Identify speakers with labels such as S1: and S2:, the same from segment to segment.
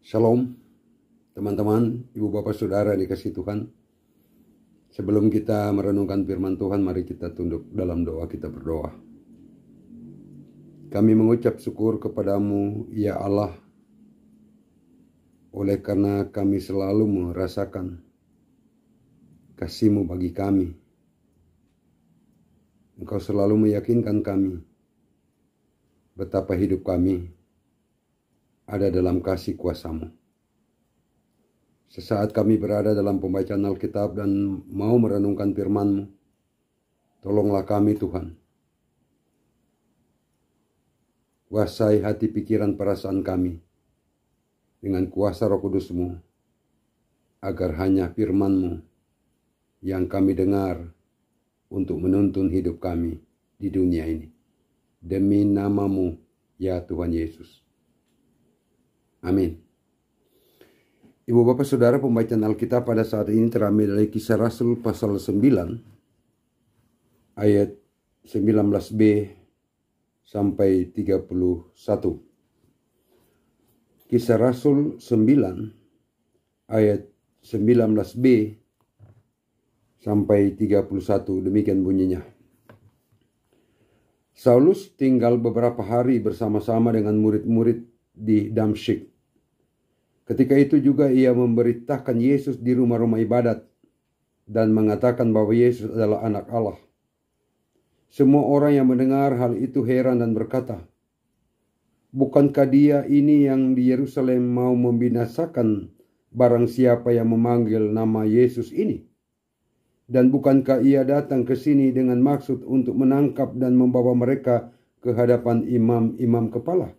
S1: Shalom, teman-teman, ibu bapak saudara dikasih Tuhan. Sebelum kita merenungkan firman Tuhan, mari kita tunduk dalam doa, kita berdoa. Kami mengucap syukur kepadamu, ya Allah, oleh karena kami selalu merasakan kasih-Mu bagi kami. Engkau selalu meyakinkan kami betapa hidup kami ada dalam kasih kuasa-Mu. Sesaat kami berada dalam pembacaan Alkitab dan mau merenungkan firman-Mu, tolonglah kami Tuhan. Kuasai hati pikiran perasaan kami dengan kuasa Roh Kudus-Mu, agar hanya firman-Mu yang kami dengar untuk menuntun hidup kami di dunia ini. Demi nama-Mu, ya Tuhan Yesus. Amin. Ibu bapak saudara, pembacaan Alkitab pada saat ini terambil dari Kisah Rasul pasal 9 ayat 19b sampai 31. Kisah Rasul 9 ayat 19b sampai 31, demikian bunyinya. Saulus tinggal beberapa hari bersama-sama dengan murid-murid di Damsyik. Ketika itu juga ia memberitakan Yesus di rumah-rumah ibadat dan mengatakan bahwa Yesus adalah anak Allah. Semua orang yang mendengar hal itu heran dan berkata, "Bukankah dia ini yang di Yerusalem mau membinasakan barang siapa yang memanggil nama Yesus ini? Dan bukankah ia datang ke sini dengan maksud untuk menangkap dan membawa mereka ke hadapan imam-imam kepala?"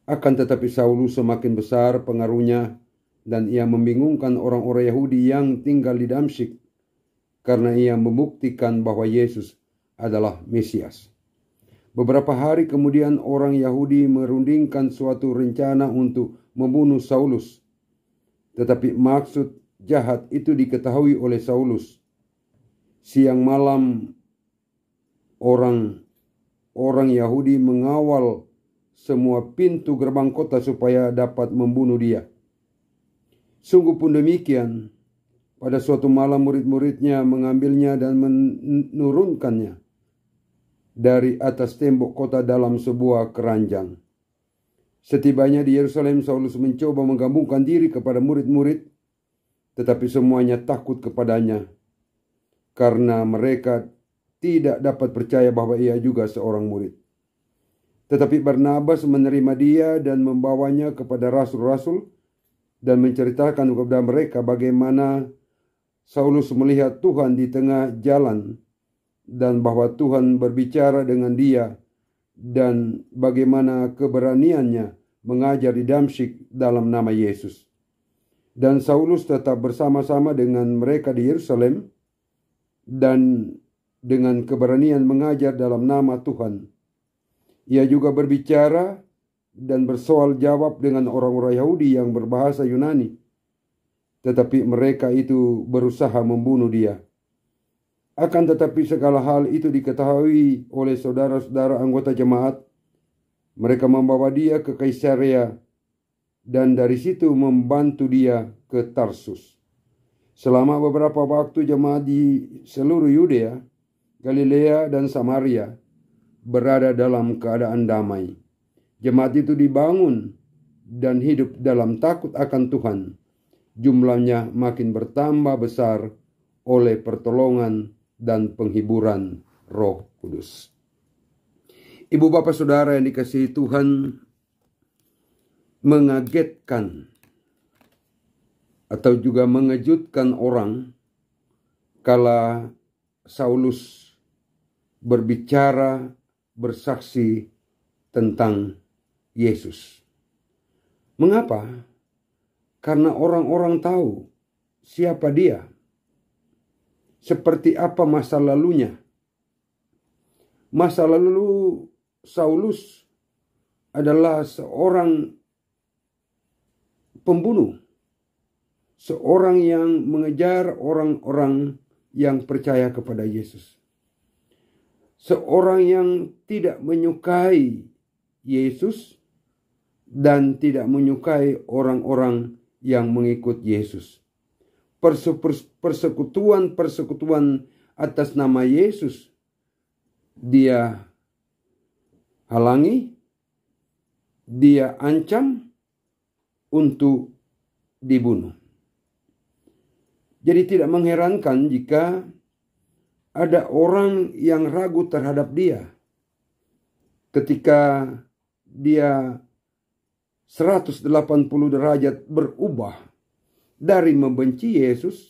S1: Akan tetapi Saulus semakin besar pengaruhnya dan ia membingungkan orang-orang Yahudi yang tinggal di Damsyik karena ia membuktikan bahwa Yesus adalah Mesias. Beberapa hari kemudian orang Yahudi merundingkan suatu rencana untuk membunuh Saulus. Tetapi maksud jahat itu diketahui oleh Saulus. Siang malam orang Yahudi mengawal semua pintu gerbang kota supaya dapat membunuh dia. Sungguh pun demikian, pada suatu malam murid-muridnya mengambilnya dan menurunkannya dari atas tembok kota dalam sebuah keranjang. Setibanya di Yerusalem, Saulus mencoba menggabungkan diri kepada murid-murid, tetapi semuanya takut kepadanya karena mereka tidak dapat percaya bahwa ia juga seorang murid. Tetapi Barnabas menerima dia dan membawanya kepada rasul-rasul dan menceritakan kepada mereka bagaimana Saulus melihat Tuhan di tengah jalan dan bahwa Tuhan berbicara dengan dia dan bagaimana keberaniannya mengajar di Damsyik dalam nama Yesus. Dan Saulus tetap bersama-sama dengan mereka di Yerusalem dan dengan keberanian mengajar dalam nama Tuhan. Ia juga berbicara dan bersoal jawab dengan orang-orang Yahudi yang berbahasa Yunani. Tetapi mereka itu berusaha membunuh dia. Akan tetapi segala hal itu diketahui oleh saudara-saudara anggota jemaat. Mereka membawa dia ke Kaisarea dan dari situ membantu dia ke Tarsus. Selama beberapa waktu jemaat di seluruh Yudea, Galilea dan Samaria berada dalam keadaan damai. Jemaat itu dibangun dan hidup dalam takut akan Tuhan. Jumlahnya makin bertambah besar oleh pertolongan dan penghiburan Roh Kudus. Ibu bapak saudara yang dikasihi Tuhan, mengagetkan atau juga mengejutkan orang kala Saulus berbicara, bersaksi tentang Yesus. Mengapa? Karena orang-orang tahu siapa dia, seperti apa masa lalunya. Masa lalu Saulus adalah seorang pembunuh, seorang yang mengejar orang-orang yang percaya kepada Yesus. Seorang yang tidak menyukai Yesus dan tidak menyukai orang-orang yang mengikut Yesus. Persekutuan atas nama Yesus dia halangi, dia ancam untuk dibunuh. Jadi tidak mengherankan jika ada orang yang ragu terhadap dia ketika dia 180 derajat berubah dari membenci Yesus,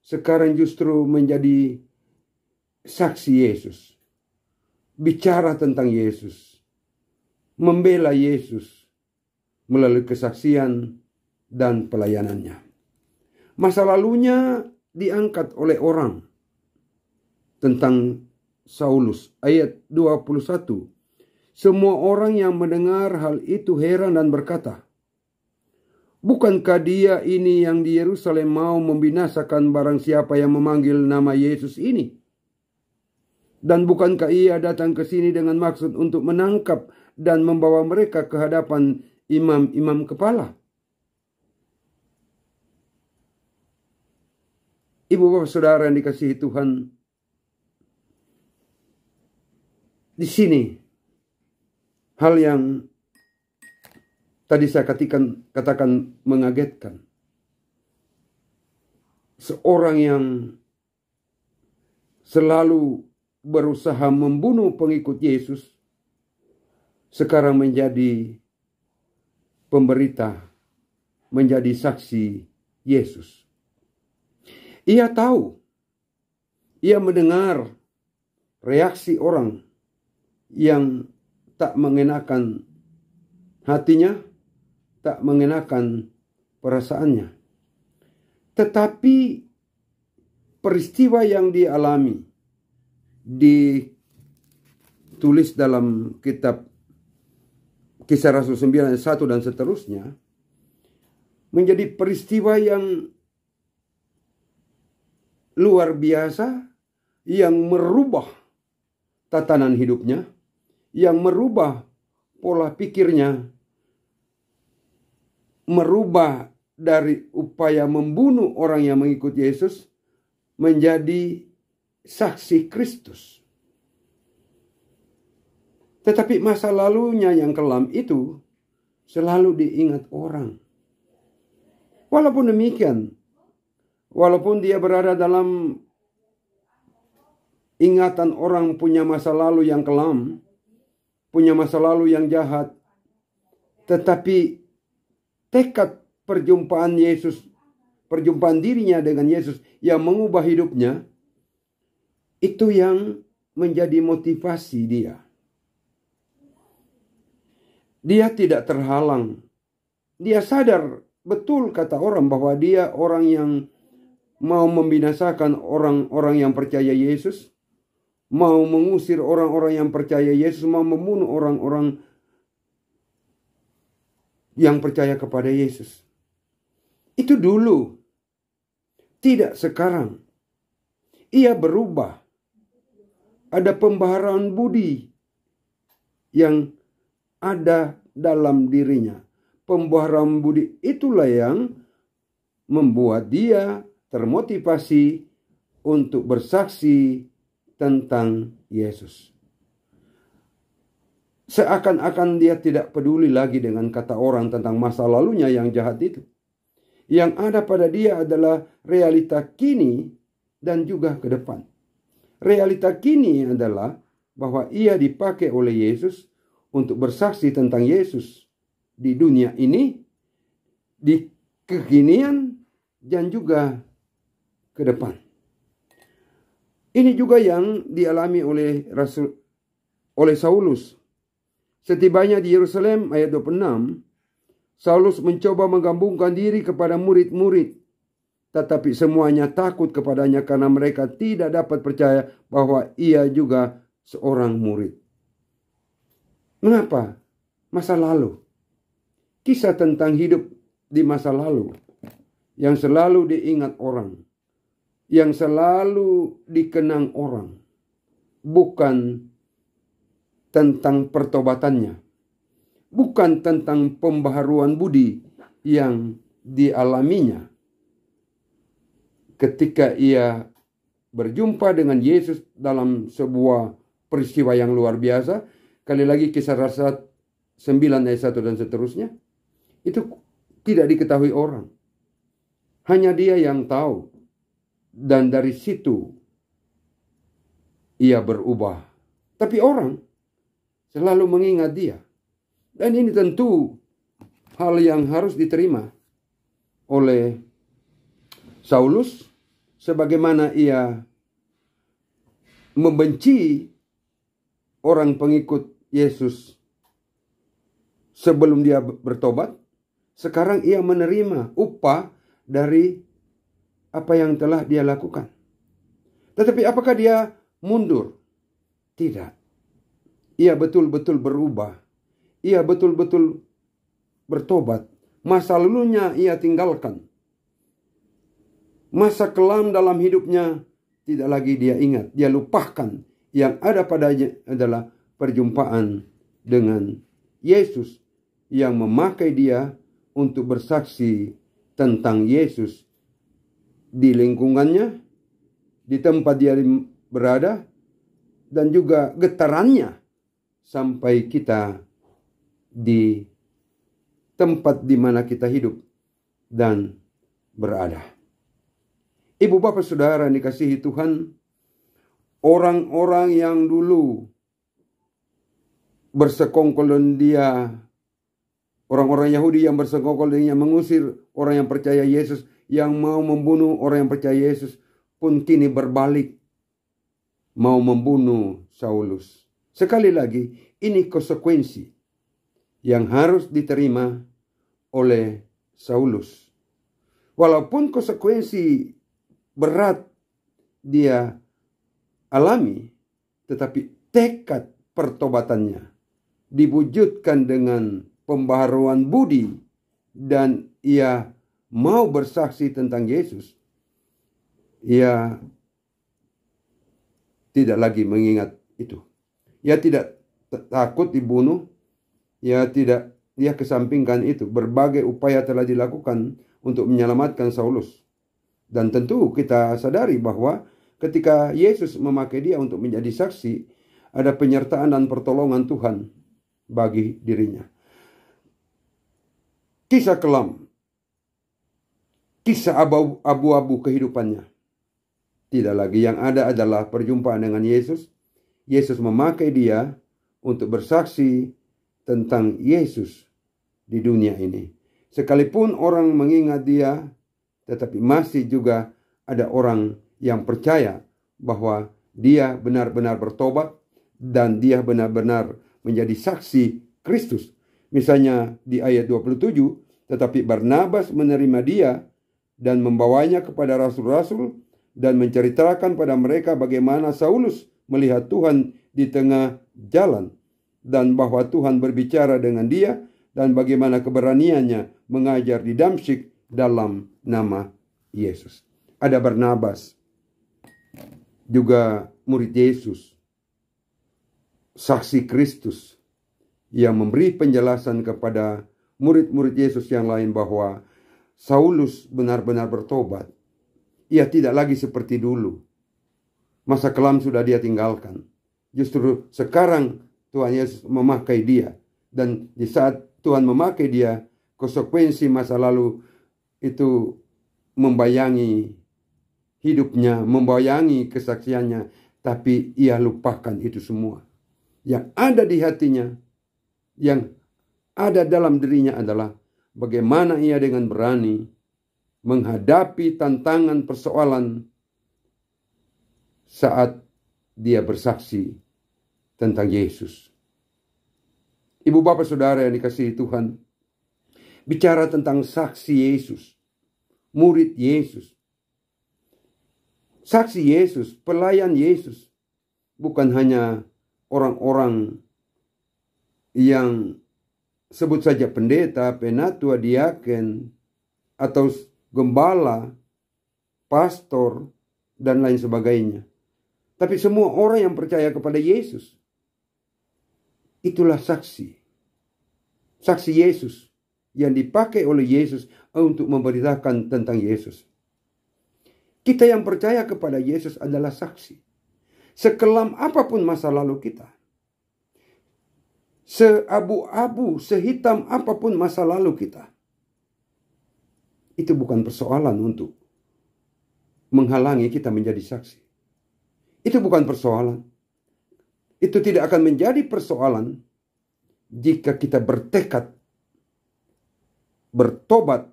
S1: sekarang justru menjadi saksi Yesus, bicara tentang Yesus, membela Yesus melalui kesaksian dan pelayanannya. Masa lalunya diangkat oleh orang tentang Saulus. Ayat 21. Semua orang yang mendengar hal itu heran dan berkata, bukankah dia ini yang di Yerusalem mau membinasakan barang siapa yang memanggil nama Yesus ini? Dan bukankah ia datang ke sini dengan maksud untuk menangkap dan membawa mereka ke hadapan imam-imam kepala? Ibu bapak saudara yang dikasihi Tuhan, di sini hal yang tadi saya katakan mengagetkan. Seorang yang selalu berusaha membunuh pengikut Yesus sekarang menjadi pemberita, menjadi saksi Yesus. Ia tahu, ia mendengar reaksi orang yang tak mengenakan hatinya, tak mengenakan perasaannya. Tetapi peristiwa yang dialami ditulis dalam kitab Kisah Rasul 9 ayat 1 dan seterusnya, menjadi peristiwa yang luar biasa, yang merubah tatanan hidupnya, yang merubah pola pikirnya, merubah dari upaya membunuh orang yang mengikut Yesus menjadi saksi Kristus. Tetapi masa lalunya yang kelam itu selalu diingat orang. Walaupun demikian, walaupun dia berada dalam ingatan orang punya masa lalu yang kelam, punya masa lalu yang jahat, tetapi tekad perjumpaan Yesus, perjumpaan dirinya dengan Yesus yang mengubah hidupnya, itu yang menjadi motivasi dia. Dia tidak terhalang. Dia sadar betul kata orang bahwa dia orang yang mau membinasakan orang-orang yang percaya Yesus, mau mengusir orang-orang yang percaya Yesus, mau membunuh orang-orang yang percaya kepada Yesus. Itu dulu, tidak sekarang. Ia berubah. Ada pembaharuan budi yang ada dalam dirinya. Pembaharuan budi itulah yang membuat dia termotivasi untuk bersaksi tentang Yesus. Seakan-akan dia tidak peduli lagi dengan kata orang tentang masa lalunya yang jahat itu. Yang ada pada dia adalah realita kini dan juga ke depan. Realita kini adalah bahwa ia dipakai oleh Yesus untuk bersaksi tentang Yesus di dunia ini, di kekinian, dan juga ke depan. Ini juga yang dialami oleh Saulus. Setibanya di Yerusalem, ayat 26, Saulus mencoba menggabungkan diri kepada murid-murid, tetapi semuanya takut kepadanya karena mereka tidak dapat percaya bahwa ia juga seorang murid. Mengapa? Masa lalu. Kisah tentang hidup di masa lalu yang selalu diingat orang, yang selalu dikenang orang, bukan tentang pertobatannya, bukan tentang pembaharuan budi yang dialaminya ketika ia berjumpa dengan Yesus dalam sebuah peristiwa yang luar biasa. Kali lagi Kisah Rasul 9 ayat 1 dan seterusnya. Itu tidak diketahui orang. Hanya dia yang tahu. Dan dari situ ia berubah. Tapi orang selalu mengingat dia. Dan ini tentu hal yang harus diterima oleh Saulus, sebagaimana ia membenci orang pengikut Yesus sebelum dia bertobat. Sekarang ia menerima upah dari apa yang telah dia lakukan. Tetapi apakah dia mundur? Tidak. Ia betul-betul berubah. Ia betul-betul bertobat. Masa lalunya ia tinggalkan. Masa kelam dalam hidupnya tidak lagi dia ingat. Dia lupakan. Yang ada padanya adalah perjumpaan dengan Yesus yang memakai dia untuk bersaksi tentang Yesus di lingkungannya, di tempat dia berada, dan juga getarannya sampai kita di tempat di mana kita hidup dan berada. Ibu bapak saudara yang dikasihi Tuhan, orang-orang yang dulu bersekongkol dengan dia, orang-orang Yahudi yang bersekongkol dengannya, mengusir orang yang percaya Yesus, yang mau membunuh orang yang percaya Yesus, pun kini berbalik mau membunuh Saulus. Sekali lagi, ini konsekuensi yang harus diterima oleh Saulus. Walaupun konsekuensi berat dia alami, tetapi tekad pertobatannya diwujudkan dengan pembaharuan budi dan ia mau bersaksi tentang Yesus. Ia tidak lagi mengingat itu. Ia tidak takut dibunuh. Ia kesampingkan itu. Berbagai upaya telah dilakukan untuk menyelamatkan Saulus. Dan tentu kita sadari bahwa ketika Yesus memakai dia untuk menjadi saksi, ada penyertaan dan pertolongan Tuhan bagi dirinya. Kisah kelam, kisah abu-abu kehidupannya. Tidak lagi, yang ada adalah perjumpaan dengan Yesus. Yesus memakai dia untuk bersaksi tentang Yesus di dunia ini. Sekalipun orang mengingat dia, tetapi masih juga ada orang yang percaya bahwa dia benar-benar bertobat dan dia benar-benar menjadi saksi Kristus. Misalnya di ayat 27, tetapi Barnabas menerima dia dan membawanya kepada rasul-rasul dan menceritakan pada mereka bagaimana Saulus melihat Tuhan di tengah jalan dan bahwa Tuhan berbicara dengan dia dan bagaimana keberaniannya mengajar di Damsyik dalam nama Yesus. Ada Barnabas, juga murid Yesus, saksi Kristus, yang memberi penjelasan kepada murid-murid Yesus yang lain bahwa Saulus benar-benar bertobat. Ia tidak lagi seperti dulu. Masa kelam sudah dia tinggalkan. Justru sekarang Tuhan Yesus memakai dia. Dan di saat Tuhan memakai dia, konsekuensi masa lalu itu membayangi hidupnya, membayangi kesaksiannya. Tapi ia lupakan itu semua. Yang ada di hatinya, yang ada dalam dirinya adalah bagaimana ia dengan berani menghadapi tantangan persoalan saat dia bersaksi tentang Yesus. Ibu bapak saudara yang dikasihi Tuhan, bicara tentang saksi Yesus, murid Yesus, saksi Yesus, pelayan Yesus, bukan hanya orang-orang yang sebut saja pendeta, penatua, diaken, atau gembala, pastor, dan lain sebagainya. Tapi semua orang yang percaya kepada Yesus, itulah saksi. Saksi Yesus yang dipakai oleh Yesus untuk memberitakan tentang Yesus. Kita yang percaya kepada Yesus adalah saksi. Sekelam apapun masa lalu kita, seabu-abu, sehitam apapun masa lalu kita, itu bukan persoalan untuk menghalangi kita menjadi saksi. Itu bukan persoalan. Itu tidak akan menjadi persoalan jika kita bertekad, bertobat,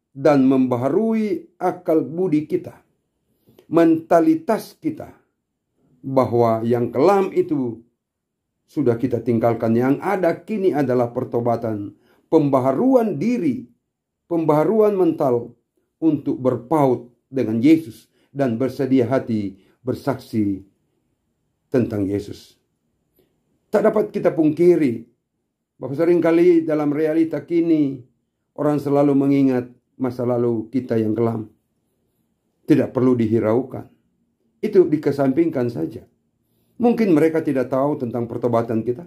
S1: dan membaharui akal budi kita, mentalitas kita, bahwa yang kelam itu sudah kita tinggalkan. Yang ada kini adalah pertobatan, pembaharuan diri, pembaharuan mental untuk berpaut dengan Yesus dan bersedia hati bersaksi tentang Yesus. Tak dapat kita pungkiri bahwa seringkali dalam realita kini orang selalu mengingat masa lalu kita yang kelam. Tidak perlu dihiraukan. Itu dikesampingkan saja. Mungkin mereka tidak tahu tentang pertobatan kita.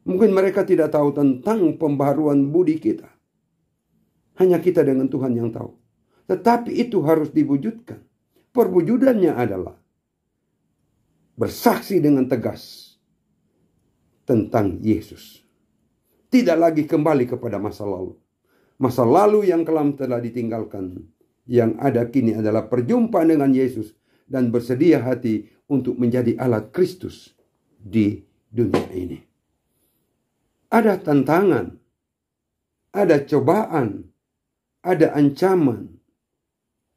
S1: Mungkin mereka tidak tahu tentang pembaharuan budi kita. Hanya kita dengan Tuhan yang tahu. Tetapi itu harus diwujudkan. Perwujudannya adalah bersaksi dengan tegas tentang Yesus. Tidak lagi kembali kepada masa lalu. Masa lalu yang kelam telah ditinggalkan. Yang ada kini adalah perjumpaan dengan Yesus dan bersedia hati untuk menjadi alat Kristus di dunia ini. Ada tantangan, ada cobaan, ada ancaman.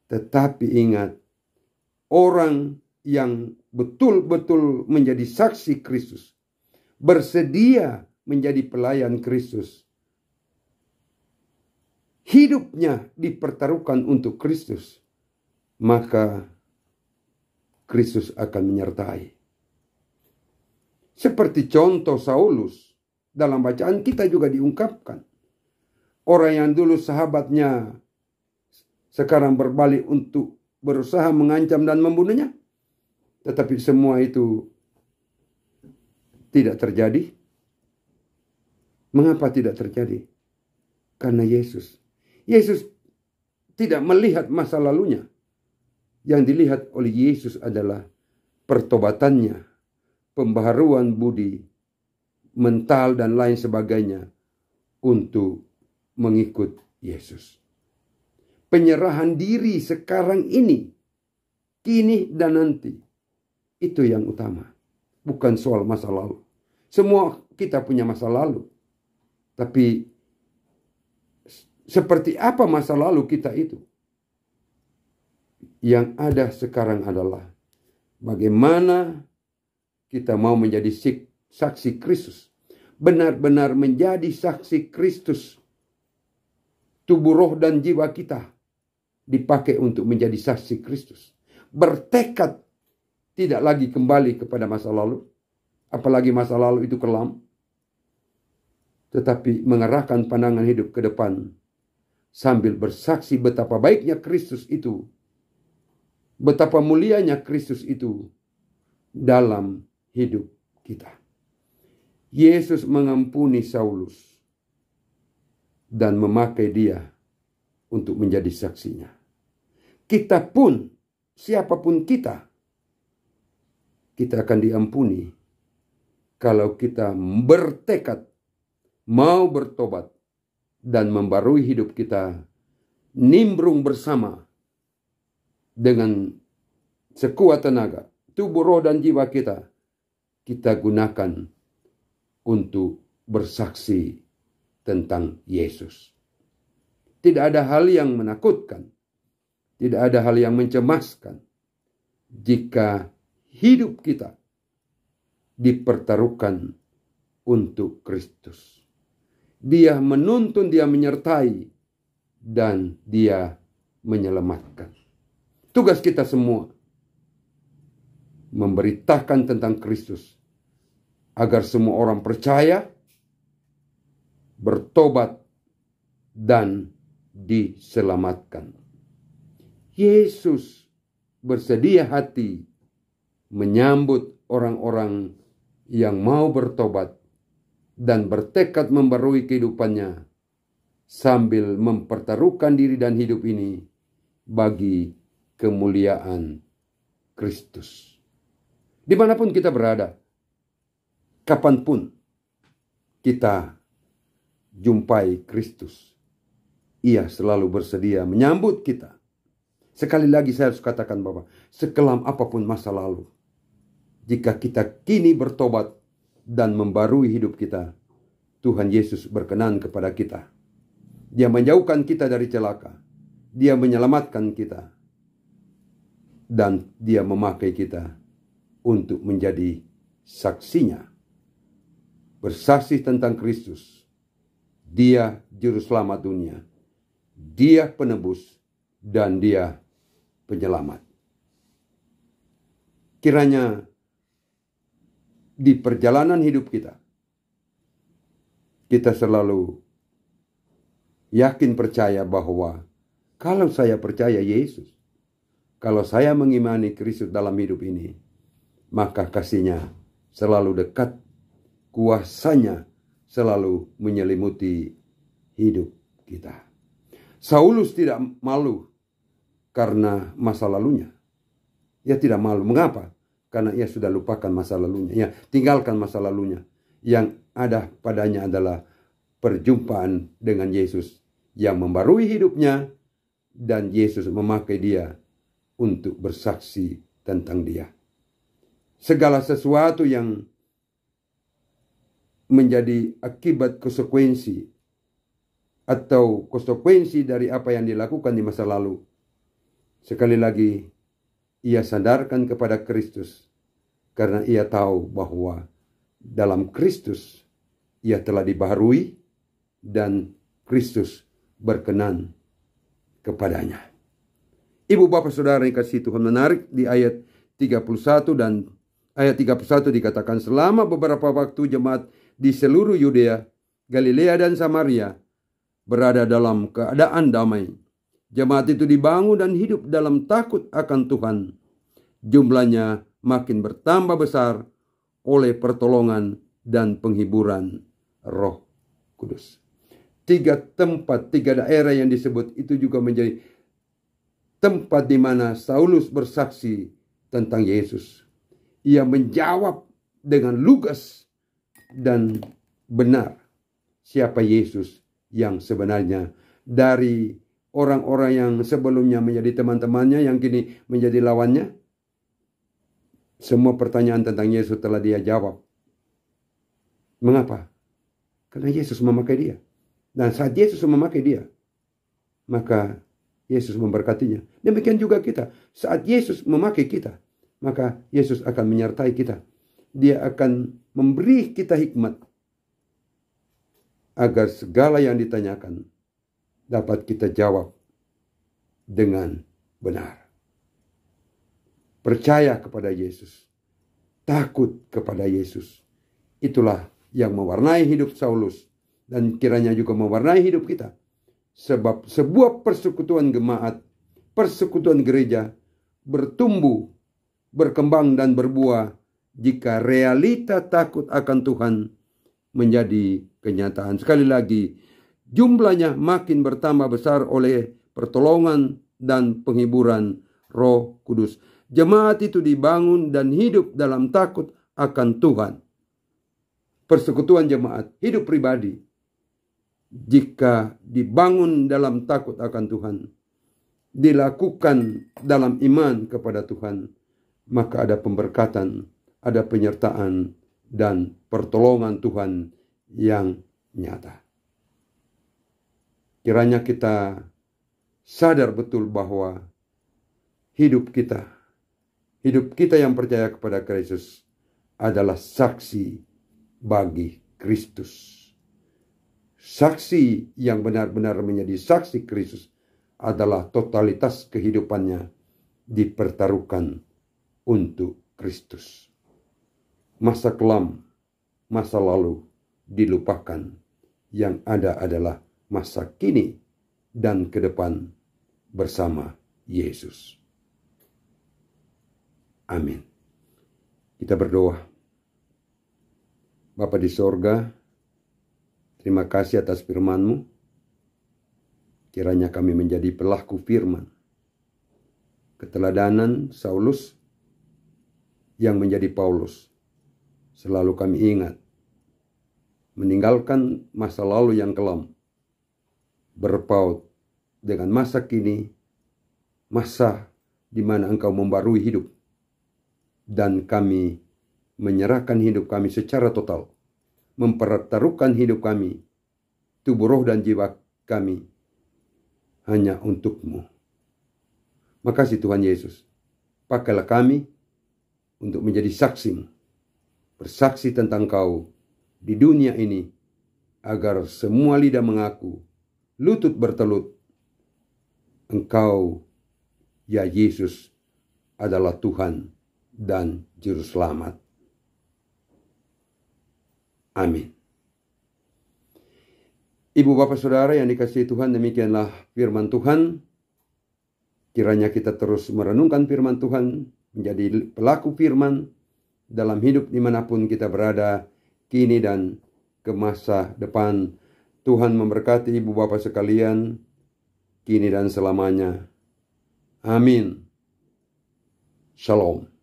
S1: Tetapi ingat, orang yang betul-betul menjadi saksi Kristus, bersedia menjadi pelayan Kristus, hidupnya dipertaruhkan untuk Kristus, maka Kristus akan menyertai. Seperti contoh Saulus, dalam bacaan kita juga diungkapkan. Orang yang dulu sahabatnya sekarang berbalik untuk berusaha mengancam dan membunuhnya. Tetapi semua itu tidak terjadi. Mengapa tidak terjadi? Karena Yesus. Yesus tidak melihat masa lalunya. Yang dilihat oleh Yesus adalah pertobatannya, pembaharuan budi, mental dan lain sebagainya untuk mengikut Yesus. Penyerahan diri sekarang ini, kini dan nanti, itu yang utama. Bukan soal masa lalu. Semua kita punya masa lalu. Tapi seperti apa masa lalu kita itu? Yang ada sekarang adalah bagaimana kita mau menjadi saksi Kristus. Benar-benar menjadi saksi Kristus. Tubuh, roh, dan jiwa kita dipakai untuk menjadi saksi Kristus. Bertekad tidak lagi kembali kepada masa lalu. Apalagi masa lalu itu kelam. Tetapi mengarahkan pandangan hidup ke depan. Sambil bersaksi betapa baiknya Kristus itu. Betapa mulianya Kristus itu dalam hidup kita. Yesus mengampuni Saulus dan memakai dia untuk menjadi saksinya. Kita pun, siapapun kita akan diampuni kalau kita bertekad mau bertobat dan membarui hidup kita, nimbrung bersama dengan sekuat tenaga, tubuh, roh, dan jiwa kita gunakan untuk bersaksi tentang Yesus. Tidak ada hal yang menakutkan, tidak ada hal yang mencemaskan jika hidup kita dipertaruhkan untuk Kristus. Dia menuntun, dia menyertai, dan dia menyelamatkan. Tugas kita semua memberitakan tentang Kristus agar semua orang percaya, bertobat, dan diselamatkan. Yesus bersedia hati menyambut orang-orang yang mau bertobat dan bertekad membarui kehidupannya sambil mempertaruhkan diri dan hidup ini bagi kemuliaan Kristus. Dimanapun kita berada, kapanpun kita jumpai Kristus, Ia selalu bersedia menyambut kita. Sekali lagi saya harus katakan Bapak, sekelam apapun masa lalu, jika kita kini bertobat dan membarui hidup kita, Tuhan Yesus berkenan kepada kita. Dia menjauhkan kita dari celaka. Dia menyelamatkan kita. Dan Dia memakai kita untuk menjadi saksinya. Bersaksi tentang Kristus. Dia juru selamat dunia. Dia penebus dan Dia penyelamat. Kiranya di perjalanan hidup kita, kita selalu yakin percaya bahwa kalau saya percaya Yesus, kalau saya mengimani Kristus dalam hidup ini, maka kasih-Nya selalu dekat, kuasa-Nya selalu menyelimuti hidup kita. Saulus tidak malu karena masa lalunya. Ia tidak malu. Mengapa? Karena ia sudah lupakan masa lalunya. Ia tinggalkan masa lalunya. Yang ada padanya adalah perjumpaan dengan Yesus yang membarui hidupnya, dan Yesus memakai dia untuk bersaksi tentang dia. Segala sesuatu yang menjadi akibat konsekuensi atau konsekuensi dari apa yang dilakukan di masa lalu, sekali lagi ia sadarkan kepada Kristus, karena ia tahu bahwa dalam Kristus ia telah dibaharui dan Kristus berkenan kepadanya. Ibu bapak saudara yang kasih Tuhan, menarik di ayat 31 dan ayat 31 dikatakan, selama beberapa waktu jemaat di seluruh Yudea, Galilea dan Samaria berada dalam keadaan damai. Jemaat itu dibangun dan hidup dalam takut akan Tuhan. Jumlahnya makin bertambah besar oleh pertolongan dan penghiburan Roh Kudus. 3 tempat, 3 daerah yang disebut itu juga menjadi tempat di mana Saulus bersaksi tentang Yesus. Ia menjawab dengan lugas dan benar siapa Yesus yang sebenarnya. Dari orang-orang yang sebelumnya menjadi teman-temannya yang kini menjadi lawannya, semua pertanyaan tentang Yesus telah dia jawab. Mengapa? Karena Yesus memakai dia. Dan saat Yesus memakai dia, maka Yesus memberkatinya. Demikian juga kita. Saat Yesus memakai kita, maka Yesus akan menyertai kita. Dia akan memberi kita hikmat agar segala yang ditanyakan dapat kita jawab dengan benar. Percaya kepada Yesus, takut kepada Yesus. Itulah yang mewarnai hidup Saulus dan kiranya juga mewarnai hidup kita. Sebab sebuah persekutuan jemaat, persekutuan gereja bertumbuh, berkembang dan berbuah jika realita takut akan Tuhan menjadi kenyataan. Sekali lagi, jumlahnya makin bertambah besar oleh pertolongan dan penghiburan Roh Kudus. Jemaat itu dibangun dan hidup dalam takut akan Tuhan. Persekutuan jemaat, hidup pribadi, jika dibangun dalam takut akan Tuhan, dilakukan dalam iman kepada Tuhan, maka ada pemberkatan, ada penyertaan dan pertolongan Tuhan yang nyata. Kiranya kita sadar betul bahwa hidup kita yang percaya kepada Kristus adalah saksi bagi Kristus. Saksi yang benar-benar menjadi saksi Kristus adalah totalitas kehidupannya dipertaruhkan untuk Kristus. Masa kelam, masa lalu dilupakan. Yang ada adalah masa kini dan ke depan bersama Yesus. Amin. Kita berdoa. Bapa di sorga, Terima kasih atas firman-Mu. Kiranya kami menjadi pelaku firman. Keteladanan Saulus yang menjadi Paulus. Selalu kami ingat. Meninggalkan masa lalu yang kelam. Berpaut dengan masa kini. Masa di mana Engkau membarui hidup. Dan kami menyerahkan hidup kami secara total. Mempertaruhkan hidup kami. Tubuh, roh, dan jiwa kami. Hanya untuk-Mu. Makasih Tuhan Yesus. Pakailah kami untuk menjadi saksi-Mu. Bersaksi tentang Kau di dunia ini. Agar semua lidah mengaku, lutut bertelut. Engkau, ya Yesus, adalah Tuhan dan Juru Selamat. Amin. Ibu bapak saudara yang dikasihi Tuhan, demikianlah firman Tuhan. Kiranya kita terus merenungkan firman Tuhan, menjadi pelaku firman dalam hidup dimanapun kita berada, kini dan ke masa depan. Tuhan memberkati ibu bapak sekalian, kini dan selamanya. Amin. Shalom.